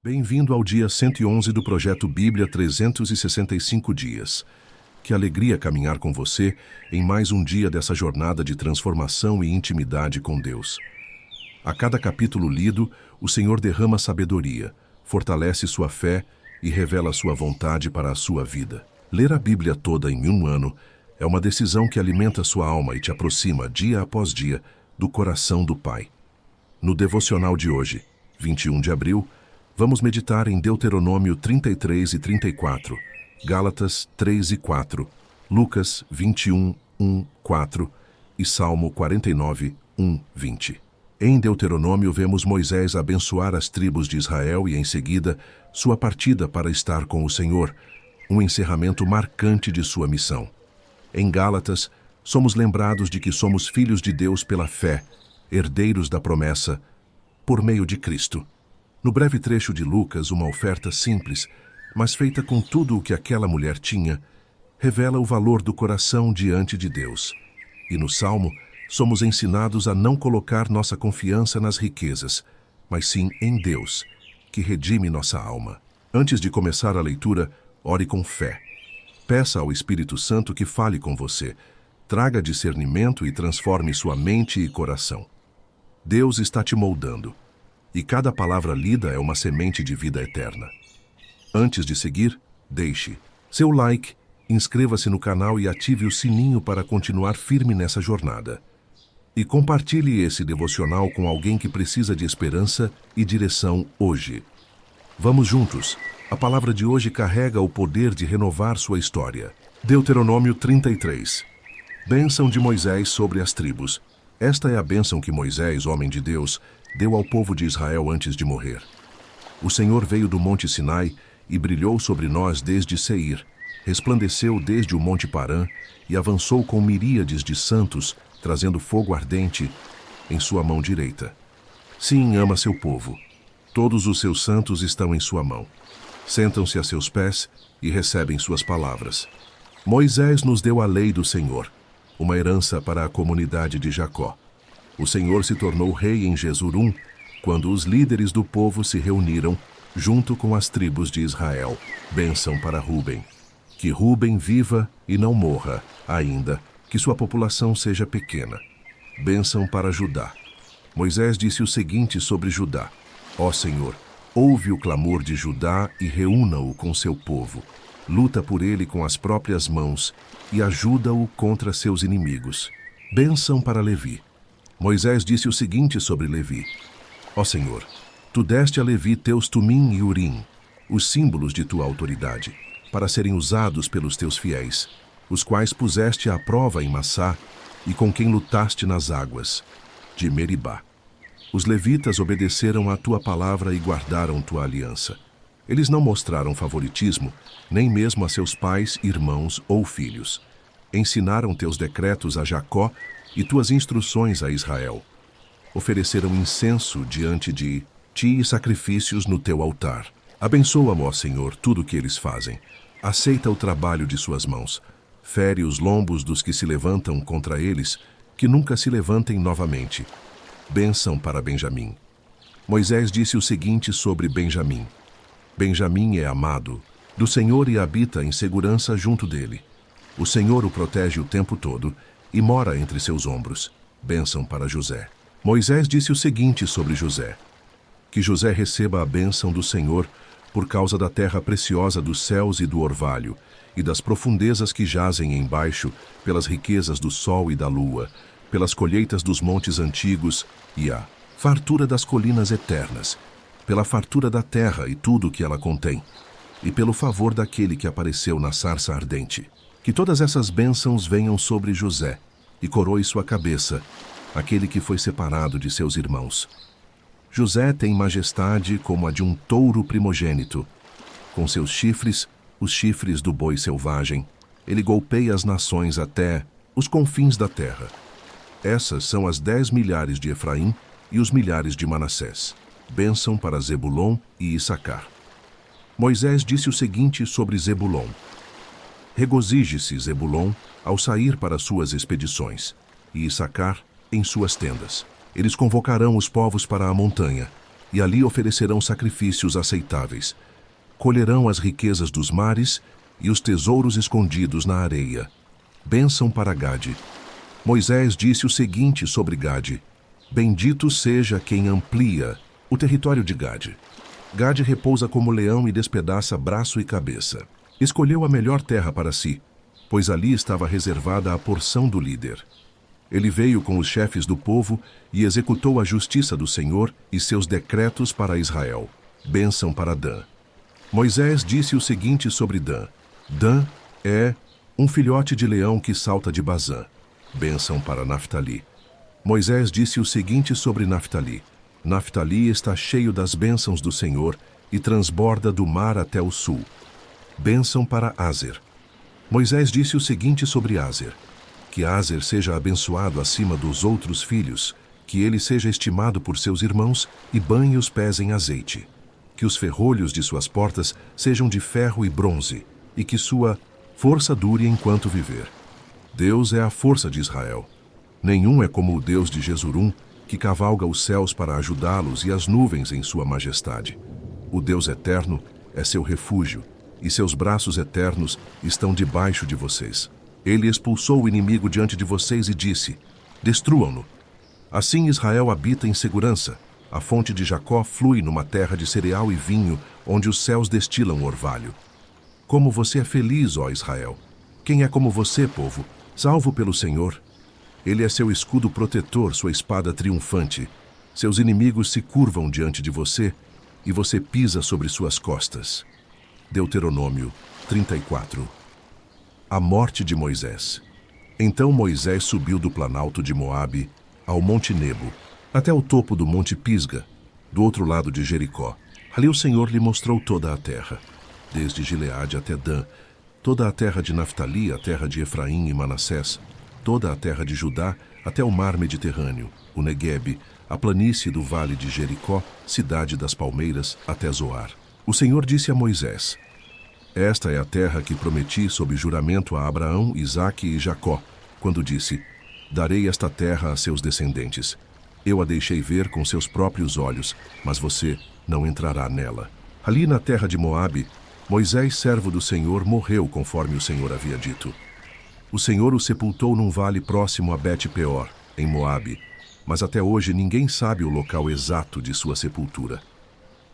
Bem-vindo ao dia 111 do Projeto Bíblia 365 Dias. Que alegria caminhar com você em mais um dia dessa jornada de transformação e intimidade com Deus. A cada capítulo lido, o Senhor derrama sabedoria, fortalece sua fé e revela sua vontade para a sua vida. Ler a Bíblia toda em um ano é uma decisão que alimenta sua alma e te aproxima, dia após dia, do coração do Pai. No devocional de hoje, 21 de abril, vamos meditar em Deuteronômio 33 e 34, Gálatas 3 e 4, Lucas 21, 1, 4 e Salmo 49, 1, 20. Em Deuteronômio vemos Moisés abençoar as tribos de Israel e, em seguida, sua partida para estar com o Senhor, um encerramento marcante de sua missão. Em Gálatas, somos lembrados de que somos filhos de Deus pela fé, herdeiros da promessa, por meio de Cristo. No breve trecho de Lucas, uma oferta simples, mas feita com tudo o que aquela mulher tinha, revela o valor do coração diante de Deus. E no Salmo, somos ensinados a não colocar nossa confiança nas riquezas, mas sim em Deus, que redime nossa alma. Antes de começar a leitura, ore com fé. Peça ao Espírito Santo que fale com você, traga discernimento e transforme sua mente e coração. Deus está te moldando. E cada palavra lida é uma semente de vida eterna. Antes de seguir, deixe seu like, inscreva-se no canal e ative o sininho para continuar firme nessa jornada. E compartilhe esse devocional com alguém que precisa de esperança e direção hoje. Vamos juntos. A palavra de hoje carrega o poder de renovar sua história. Deuteronômio 33. Bênção de Moisés sobre as tribos. Esta é a bênção que Moisés, homem de Deus, deu ao povo de Israel antes de morrer. O Senhor veio do monte Sinai e brilhou sobre nós desde Seir, resplandeceu desde o monte Parã e avançou com miríades de santos, trazendo fogo ardente em sua mão direita. Sim, ama seu povo. Todos os seus santos estão em sua mão. Sentam-se a seus pés e recebem suas palavras. Moisés nos deu a lei do Senhor, uma herança para a comunidade de Jacó. O Senhor se tornou rei em Jesurum, quando os líderes do povo se reuniram, junto com as tribos de Israel. Bênção para Ruben. Que Ruben viva e não morra, ainda que sua população seja pequena. Bênção para Judá. Moisés disse o seguinte sobre Judá: Ó Senhor, ouve o clamor de Judá e reúna-o com seu povo. Luta por ele com as próprias mãos e ajuda-o contra seus inimigos. Bênção para Levi. Moisés disse o seguinte sobre Levi: Ó Senhor, tu deste a Levi teus tumim e urim, os símbolos de tua autoridade, para serem usados pelos teus fiéis, os quais puseste à prova em Massá e com quem lutaste nas águas de Meribá. Os levitas obedeceram à tua palavra e guardaram tua aliança. Eles não mostraram favoritismo, nem mesmo a seus pais, irmãos ou filhos. Ensinaram teus decretos a Jacó e tuas instruções a Israel. Ofereceram incenso diante de ti e sacrifícios no teu altar. Abençoa-me, ó Senhor, tudo o que eles fazem. Aceita o trabalho de suas mãos. Fere os lombos dos que se levantam contra eles, que nunca se levantem novamente. Bênção para Benjamim. Moisés disse o seguinte sobre Benjamim: Benjamim é amado do Senhor e habita em segurança junto dele. O Senhor o protege o tempo todo e mora entre seus ombros. Bênção para José. Moisés disse o seguinte sobre José: Que José receba a bênção do Senhor por causa da terra preciosa dos céus e do orvalho, e das profundezas que jazem embaixo, pelas riquezas do sol e da lua, pelas colheitas dos montes antigos e a fartura das colinas eternas, pela fartura da terra e tudo o que ela contém, e pelo favor daquele que apareceu na sarça ardente. Que todas essas bênçãos venham sobre José e coroe sua cabeça, aquele que foi separado de seus irmãos. José tem majestade como a de um touro primogênito. Com seus chifres, os chifres do boi selvagem, ele golpeia as nações até os confins da terra. Essas são as 10 milhares de Efraim e os milhares de Manassés. Bênção para Zebulon e Issacar. Moisés disse o seguinte sobre Zebulon: Regozije-se, Zebulon, ao sair para suas expedições, e Issacar em suas tendas. Eles convocarão os povos para a montanha, e ali oferecerão sacrifícios aceitáveis. Colherão as riquezas dos mares e os tesouros escondidos na areia. Bênção para Gade. Moisés disse o seguinte sobre Gade: Bendito seja quem amplia o território de Gade. Gade repousa como leão e despedaça braço e cabeça. Escolheu a melhor terra para si, pois ali estava reservada a porção do líder. Ele veio com os chefes do povo e executou a justiça do Senhor e seus decretos para Israel. Bênção para Dan. Moisés disse o seguinte sobre Dan: Dan é um filhote de leão que salta de Bazã. Bênção para Naftali. Moisés disse o seguinte sobre Naftali: Naftali está cheio das bênçãos do Senhor e transborda do mar até o sul. Bênção para Aser. Moisés disse o seguinte sobre Aser: que Aser seja abençoado acima dos outros filhos, que ele seja estimado por seus irmãos e banhe os pés em azeite. Que os ferrolhos de suas portas sejam de ferro e bronze, e que sua força dure enquanto viver. Deus é a força de Israel. Nenhum é como o Deus de Jesurum, que cavalga os céus para ajudá-los e as nuvens em sua majestade. O Deus eterno é seu refúgio, e seus braços eternos estão debaixo de vocês. Ele expulsou o inimigo diante de vocês e disse: Destruam-no. Assim Israel habita em segurança. A fonte de Jacó flui numa terra de cereal e vinho, onde os céus destilam orvalho. Como você é feliz, ó Israel! Quem é como você, povo, salvo pelo Senhor? Ele é seu escudo protetor, sua espada triunfante. Seus inimigos se curvam diante de você, e você pisa sobre suas costas. Deuteronômio 34. A morte de Moisés. Então Moisés subiu do planalto de Moabe ao Monte Nebo, até o topo do Monte Pisga, do outro lado de Jericó. Ali o Senhor lhe mostrou toda a terra, desde Gileade até Dan, toda a terra de Naftali, a terra de Efraim e Manassés, toda a terra de Judá, até o mar Mediterrâneo, o Neguebe, a planície do vale de Jericó, cidade das palmeiras, até Zoar. O Senhor disse a Moisés: Esta é a terra que prometi sob juramento a Abraão, Isaque e Jacó, quando disse: Darei esta terra a seus descendentes. Eu a deixei ver com seus próprios olhos, mas você não entrará nela. Ali na terra de Moabe, Moisés, servo do Senhor, morreu conforme o Senhor havia dito. O Senhor o sepultou num vale próximo a Bet-peor, em Moabe, mas até hoje ninguém sabe o local exato de sua sepultura.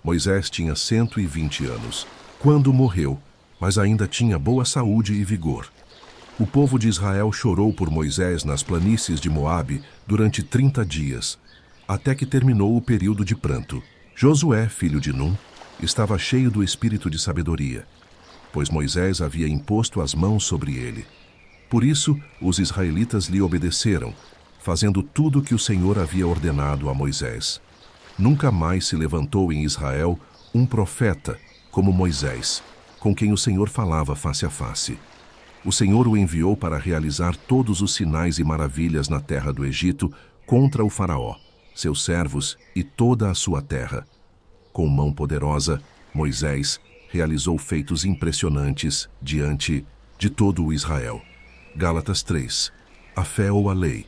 Moisés tinha 120 anos, quando morreu, mas ainda tinha boa saúde e vigor. O povo de Israel chorou por Moisés nas planícies de Moabe durante 30 dias, até que terminou o período de pranto. Josué, filho de Num, estava cheio do espírito de sabedoria, pois Moisés havia imposto as mãos sobre ele. Por isso, os israelitas lhe obedeceram, fazendo tudo o que o Senhor havia ordenado a Moisés. Nunca mais se levantou em Israel um profeta como Moisés, com quem o Senhor falava face a face. O Senhor o enviou para realizar todos os sinais e maravilhas na terra do Egito contra o faraó, seus servos e toda a sua terra. Com mão poderosa, Moisés realizou feitos impressionantes diante de todo o Israel. Gálatas 3. A fé ou a lei?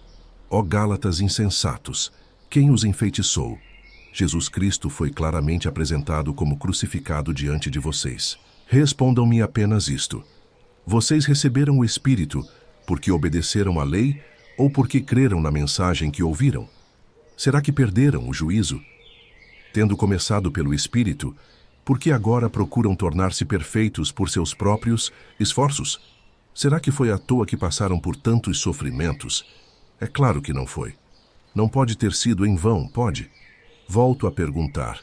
Ó Gálatas insensatos, quem os enfeitiçou? Jesus Cristo foi claramente apresentado como crucificado diante de vocês. Respondam-me apenas isto: vocês receberam o Espírito porque obedeceram à lei ou porque creram na mensagem que ouviram? Será que perderam o juízo? Tendo começado pelo Espírito, por que agora procuram tornar-se perfeitos por seus próprios esforços? Será que foi à toa que passaram por tantos sofrimentos? É claro que não foi. Não pode ter sido em vão, pode? Volto a perguntar: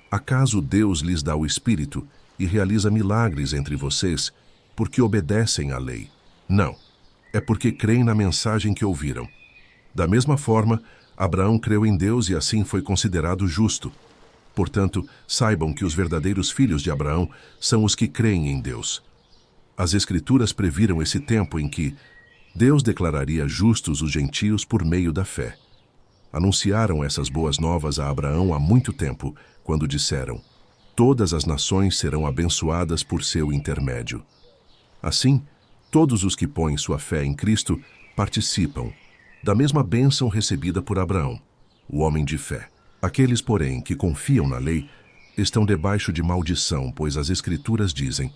acaso Deus lhes dá o Espírito e realiza milagres entre vocês porque obedecem à lei? Não. É porque creem na mensagem que ouviram. Da mesma forma, Abraão creu em Deus e assim foi considerado justo. Portanto, saibam que os verdadeiros filhos de Abraão são os que creem em Deus. As Escrituras previram esse tempo em que Deus declararia justos os gentios por meio da fé. Anunciaram essas boas novas a Abraão há muito tempo, quando disseram: todas as nações serão abençoadas por seu intermédio. Assim, todos os que põem sua fé em Cristo participam da mesma bênção recebida por Abraão, o homem de fé. Aqueles, porém, que confiam na lei, estão debaixo de maldição, pois as Escrituras dizem: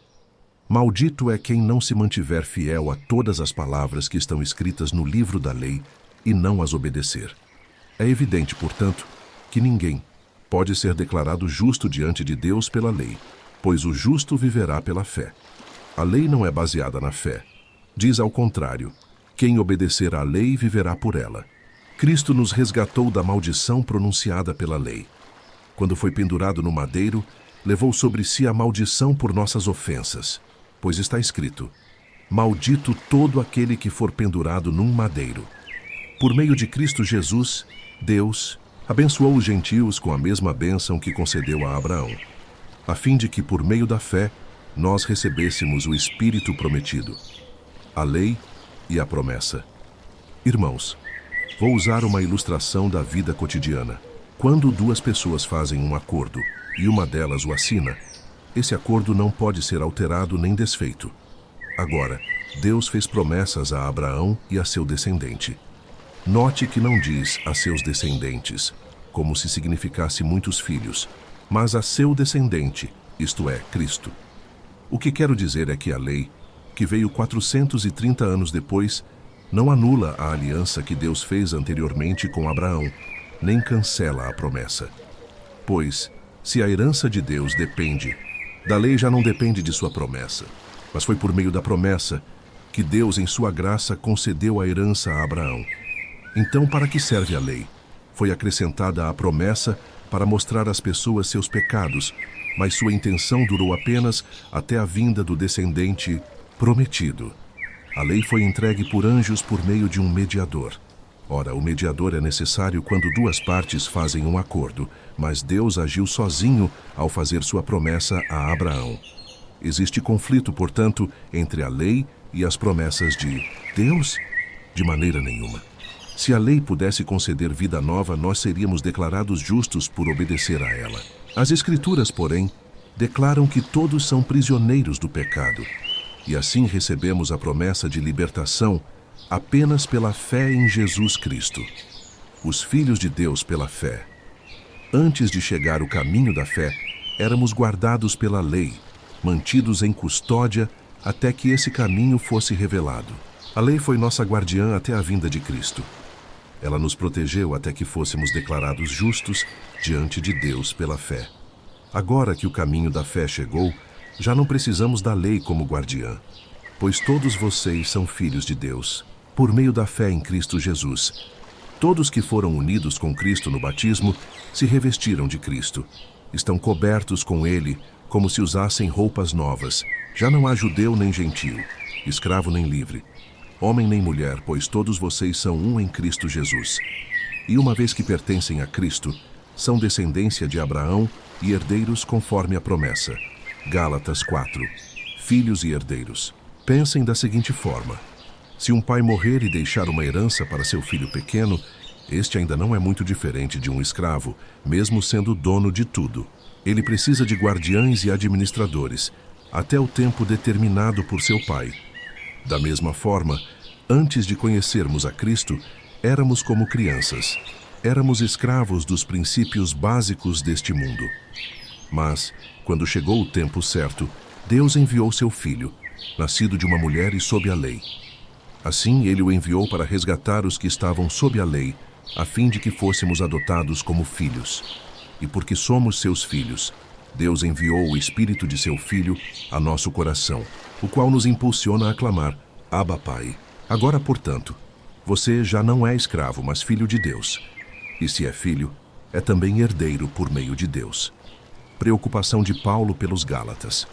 maldito é quem não se mantiver fiel a todas as palavras que estão escritas no livro da lei e não as obedecer. É evidente, portanto, que ninguém pode ser declarado justo diante de Deus pela lei, pois o justo viverá pela fé. A lei não é baseada na fé. Diz ao contrário: quem obedecer à lei viverá por ela. Cristo nos resgatou da maldição pronunciada pela lei. Quando foi pendurado no madeiro, levou sobre si a maldição por nossas ofensas, pois está escrito: maldito todo aquele que for pendurado num madeiro. Por meio de Cristo Jesus, Deus abençoou os gentios com a mesma bênção que concedeu a Abraão, a fim de que, por meio da fé, nós recebêssemos o Espírito prometido, a lei e a promessa. Irmãos, vou usar uma ilustração da vida cotidiana. Quando duas pessoas fazem um acordo e uma delas o assina, esse acordo não pode ser alterado nem desfeito. Agora, Deus fez promessas a Abraão e a seu descendente. Note que não diz a seus descendentes, como se significasse muitos filhos, mas a seu descendente, isto é, Cristo. O que quero dizer é que a lei, que veio 430 anos depois, não anula a aliança que Deus fez anteriormente com Abraão, nem cancela a promessa. Pois, se a herança de Deus depende, da lei já não depende de sua promessa, mas foi por meio da promessa que Deus, em sua graça, concedeu a herança a Abraão. Então, para que serve a lei? Foi acrescentada a promessa para mostrar às pessoas seus pecados, mas sua intenção durou apenas até a vinda do descendente prometido. A lei foi entregue por anjos por meio de um mediador. Ora, o mediador é necessário quando duas partes fazem um acordo, mas Deus agiu sozinho ao fazer sua promessa a Abraão. Existe conflito, portanto, entre a lei e as promessas de Deus? De maneira nenhuma. Se a lei pudesse conceder vida nova, nós seríamos declarados justos por obedecer a ela. As Escrituras, porém, declaram que todos são prisioneiros do pecado, e assim recebemos a promessa de libertação apenas pela fé em Jesus Cristo. Os filhos de Deus pela fé. Antes de chegar o caminho da fé, éramos guardados pela lei, mantidos em custódia até que esse caminho fosse revelado. A lei foi nossa guardiã até a vinda de Cristo. Ela nos protegeu até que fôssemos declarados justos diante de Deus pela fé. Agora que o caminho da fé chegou, já não precisamos da lei como guardiã, pois todos vocês são filhos de Deus, por meio da fé em Cristo Jesus. Todos que foram unidos com Cristo no batismo se revestiram de Cristo. Estão cobertos com Ele, como se usassem roupas novas. Já não há judeu nem gentio, escravo nem livre, homem nem mulher, pois todos vocês são um em Cristo Jesus. E uma vez que pertencem a Cristo, são descendência de Abraão e herdeiros conforme a promessa. Gálatas 4. Filhos e herdeiros. Pensem da seguinte forma: se um pai morrer e deixar uma herança para seu filho pequeno, este ainda não é muito diferente de um escravo, mesmo sendo dono de tudo. Ele precisa de guardiães e administradores, até o tempo determinado por seu pai. Da mesma forma, antes de conhecermos a Cristo, éramos como crianças. Éramos escravos dos princípios básicos deste mundo. Mas, quando chegou o tempo certo, Deus enviou seu Filho, nascido de uma mulher e sob a lei. Assim, ele o enviou para resgatar os que estavam sob a lei, a fim de que fôssemos adotados como filhos. E porque somos seus filhos, Deus enviou o Espírito de seu Filho a nosso coração, o qual nos impulsiona a clamar: Abba, Pai. Agora, portanto, você já não é escravo, mas filho de Deus. E se é filho, é também herdeiro por meio de Deus. Preocupação de Paulo pelos Gálatas.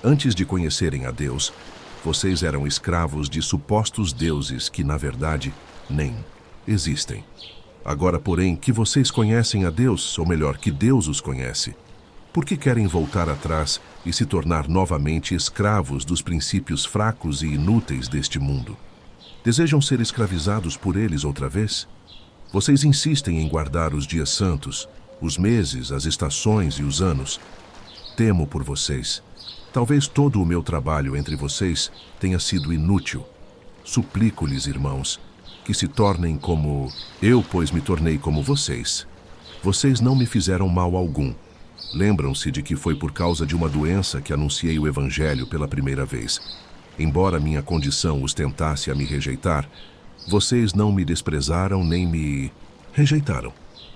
Antes de conhecerem a Deus, vocês eram escravos de supostos deuses que, na verdade, nem existem. Agora, porém, que vocês conhecem a Deus, ou melhor, que Deus os conhece, por que querem voltar atrás e se tornar novamente escravos dos princípios fracos e inúteis deste mundo? Desejam ser escravizados por eles outra vez? Vocês insistem em guardar os dias santos, os meses, as estações e os anos. Temo por vocês. Talvez todo o meu trabalho entre vocês tenha sido inútil. Suplico-lhes, irmãos, que se tornem como eu, pois me tornei como vocês. Vocês não me fizeram mal algum. Lembram-se de que foi por causa de uma doença que anunciei o Evangelho pela primeira vez. Embora minha condição os tentasse a me rejeitar, vocês não me desprezaram nem me rejeitaram.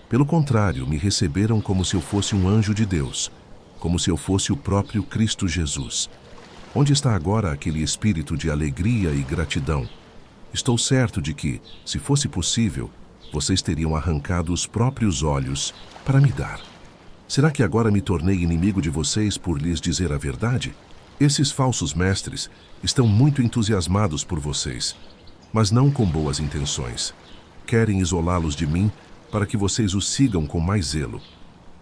Pelo contrário, me receberam como se eu fosse um anjo de Deus, como se eu fosse o próprio Cristo Jesus. Onde está agora aquele espírito de alegria e gratidão? Estou certo de que, se fosse possível, vocês teriam arrancado os próprios olhos para me dar. Será que agora me tornei inimigo de vocês por lhes dizer a verdade? Esses falsos mestres estão muito entusiasmados por vocês, mas não com boas intenções. Querem isolá-los de mim para que vocês os sigam com mais zelo.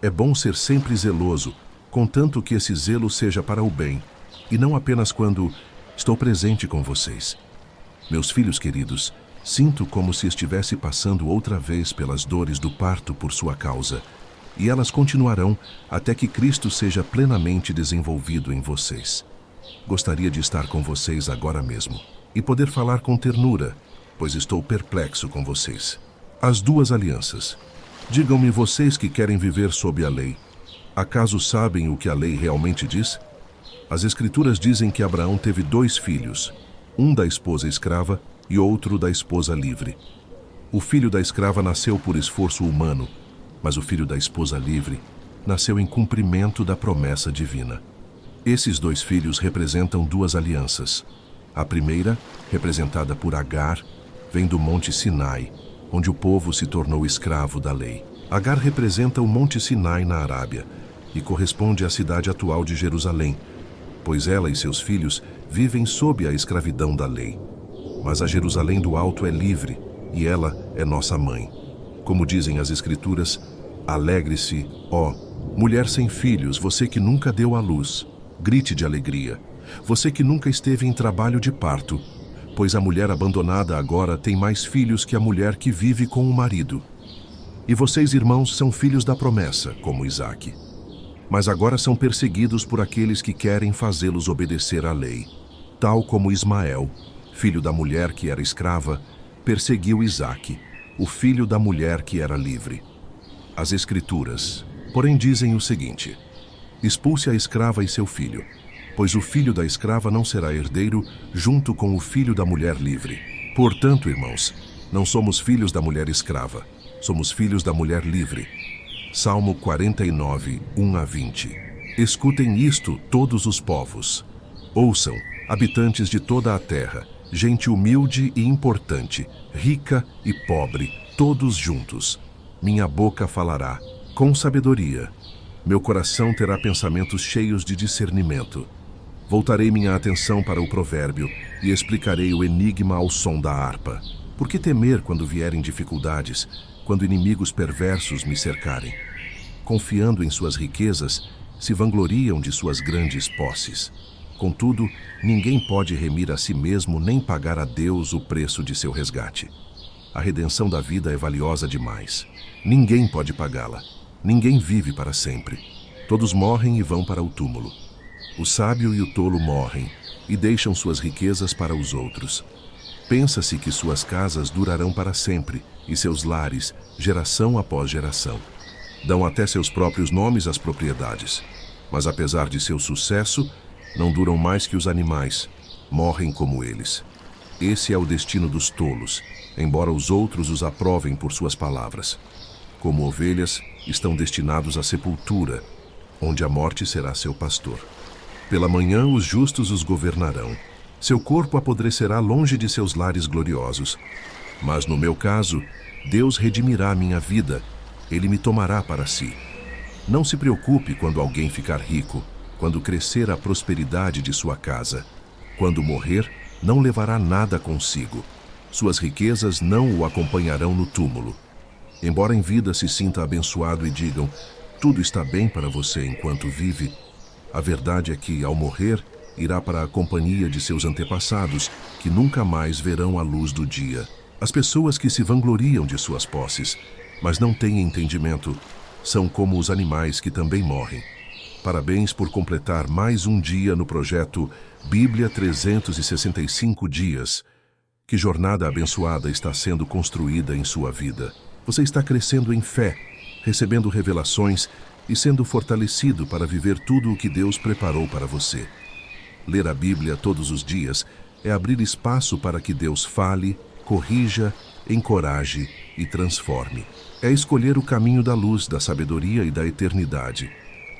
É bom ser sempre zeloso, contanto que esse zelo seja para o bem, e não apenas quando estou presente com vocês. Meus filhos queridos, sinto como se estivesse passando outra vez pelas dores do parto por sua causa, e elas continuarão até que Cristo seja plenamente desenvolvido em vocês. Gostaria de estar com vocês agora mesmo e poder falar com ternura, pois estou perplexo com vocês. As duas alianças. Digam-me vocês que querem viver sob a lei. Acaso sabem o que a lei realmente diz? As Escrituras dizem que Abraão teve 2 filhos, um da esposa escrava e outro da esposa livre. O filho da escrava nasceu por esforço humano, mas o filho da esposa livre nasceu em cumprimento da promessa divina. Esses 2 filhos representam 2 alianças. A primeira, representada por Agar, vem do Monte Sinai, onde o povo se tornou escravo da lei. Agar representa o Monte Sinai na Arábia e corresponde à cidade atual de Jerusalém, pois ela e seus filhos vivem sob a escravidão da lei. Mas a Jerusalém do Alto é livre e ela é nossa mãe. Como dizem as Escrituras, alegre-se, ó, mulher sem filhos, você que nunca deu à luz. Grite de alegria, você que nunca esteve em trabalho de parto, pois a mulher abandonada agora tem mais filhos que a mulher que vive com o marido. E vocês, irmãos, são filhos da promessa, como Isaque. Mas agora são perseguidos por aqueles que querem fazê-los obedecer à lei, tal como Ismael, filho da mulher que era escrava, perseguiu Isaque, o filho da mulher que era livre. As Escrituras, porém, dizem o seguinte: expulse a escrava e seu filho, pois o filho da escrava não será herdeiro junto com o filho da mulher livre. Portanto, irmãos, não somos filhos da mulher escrava, somos filhos da mulher livre. Salmo 49, 1-20. Escutem isto, todos os povos. Ouçam, habitantes de toda a terra, gente humilde e importante, rica e pobre, todos juntos. Minha boca falará com sabedoria. Meu coração terá pensamentos cheios de discernimento. Voltarei minha atenção para o provérbio e explicarei o enigma ao som da harpa. Por que temer quando vierem dificuldades, quando inimigos perversos me cercarem? Confiando em suas riquezas, se vangloriam de suas grandes posses. Contudo, ninguém pode remir a si mesmo nem pagar a Deus o preço de seu resgate. A redenção da vida é valiosa demais. Ninguém pode pagá-la. Ninguém vive para sempre. Todos morrem e vão para o túmulo. O sábio e o tolo morrem e deixam suas riquezas para os outros. Pensa-se que suas casas durarão para sempre e seus lares, geração após geração. Dão até seus próprios nomes às propriedades. Mas apesar de seu sucesso, não duram mais que os animais. Morrem como eles. Esse é o destino dos tolos, embora os outros os aprovem por suas palavras. Como ovelhas, estão destinados à sepultura, onde a morte será seu pastor. Pela manhã os justos os governarão. Seu corpo apodrecerá longe de seus lares gloriosos. Mas no meu caso, Deus redimirá minha vida. Ele me tomará para si. Não se preocupe quando alguém ficar rico, quando crescer a prosperidade de sua casa. Quando morrer, não levará nada consigo. Suas riquezas não o acompanharão no túmulo. Embora em vida se sinta abençoado e digam, tudo está bem para você enquanto vive, a verdade é que, ao morrer, irá para a companhia de seus antepassados, que nunca mais verão a luz do dia. As pessoas que se vangloriam de suas posses, mas não têm entendimento, são como os animais que também morrem. Parabéns por completar mais um dia no projeto Bíblia 365 Dias. Que jornada abençoada está sendo construída em sua vida. Você está crescendo em fé, recebendo revelações e sendo fortalecido para viver tudo o que Deus preparou para você. Ler a Bíblia todos os dias é abrir espaço para que Deus fale, corrija, encoraje e transforme. É escolher o caminho da luz, da sabedoria e da eternidade.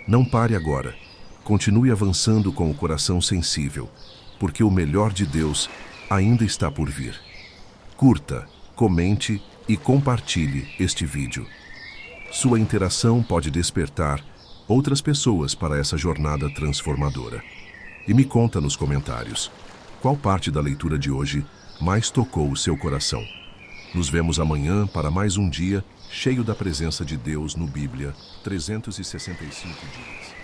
Não pare agora. Continue avançando com o coração sensível, porque o melhor de Deus ainda está por vir. Curta, comente e compartilhe este vídeo. Sua interação pode despertar outras pessoas para essa jornada transformadora. E me conta nos comentários, qual parte da leitura de hoje mais tocou o seu coração? Nos vemos amanhã para mais um dia cheio da presença de Deus no Bíblia 365 dias.